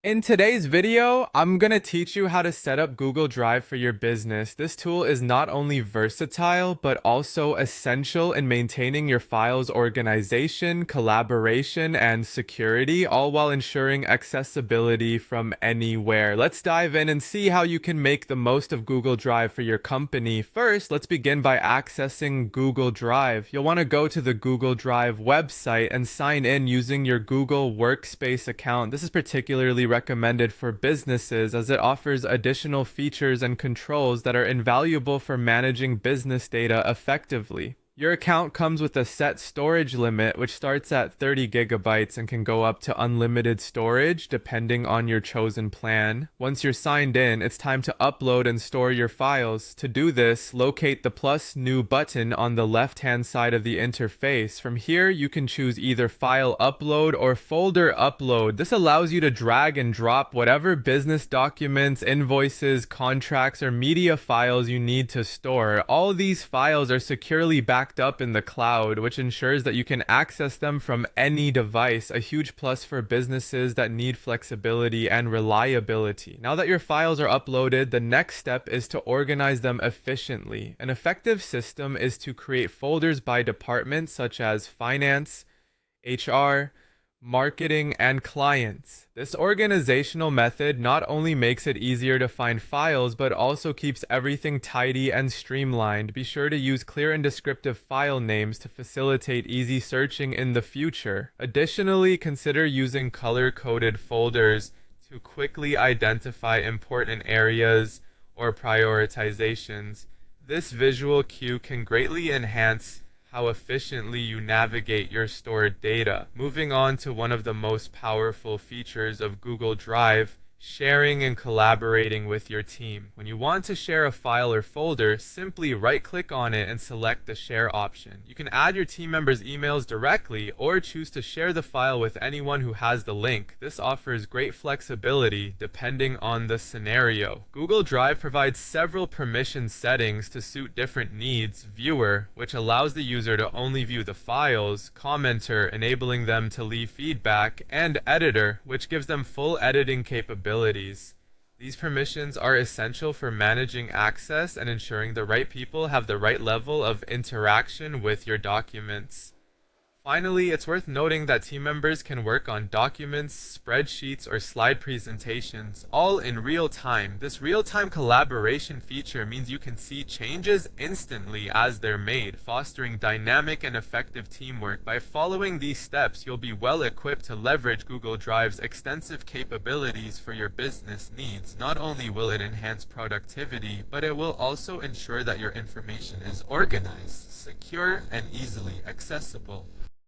In today's video, I'm going to teach you how to set up Google Drive for your business. This tool is not only versatile, but also essential in maintaining your files' organization, collaboration, and security, all while ensuring accessibility from anywhere. Let's dive in and see how you can make the most of Google Drive for your company. First, let's begin by accessing Google Drive. You'll want to go to the Google Drive website and sign in using your Google Workspace account. This is particularly recommended for businesses as it offers additional features and controls that are invaluable for managing business data effectively. Your account comes with a set storage limit, which starts at 30 gigabytes and can go up to unlimited storage depending on your chosen plan. Once you're signed in, it's time to upload and store your files. To do this, locate the plus new button on the left-hand side of the interface. From here, you can choose either file upload or folder upload. This allows you to drag and drop whatever business documents, invoices, contracts, or media files you need to store. All these files are securely backed up in the cloud, which ensures that you can access them from any device, a huge plus for businesses that need flexibility and reliability. Now that your files are uploaded, the next step is to organize them efficiently. An effective system is to create folders by department such as finance, HR, marketing, and clients. This organizational method not only makes it easier to find files, but also keeps everything tidy and streamlined. Be sure to use clear and descriptive file names to facilitate easy searching in the future. Additionally, consider using color-coded folders to quickly identify important areas or prioritizations. This visual cue can greatly enhance how efficiently you navigate your stored data. Moving on to one of the most powerful features of Google Drive, sharing and collaborating with your team. When you want to share a file or folder, simply right-click on it and select the share option. You can add your team members' emails directly or choose to share the file with anyone who has the link. This offers great flexibility depending on the scenario. Google Drive provides several permission settings to suit different needs. Viewer, which allows the user to only view the files, commenter, enabling them to leave feedback, and editor, which gives them full editing capabilities. These permissions are essential for managing access and ensuring the right people have the right level of interaction with your documents. Finally, it's worth noting that team members can work on documents, spreadsheets, or slide presentations, all in real time. This real-time collaboration feature means you can see changes instantly as they're made, fostering dynamic and effective teamwork. By following these steps, you'll be well equipped to leverage Google Drive's extensive capabilities for your business needs. Not only will it enhance productivity, but it will also ensure that your information is organized, secure, and easily accessible.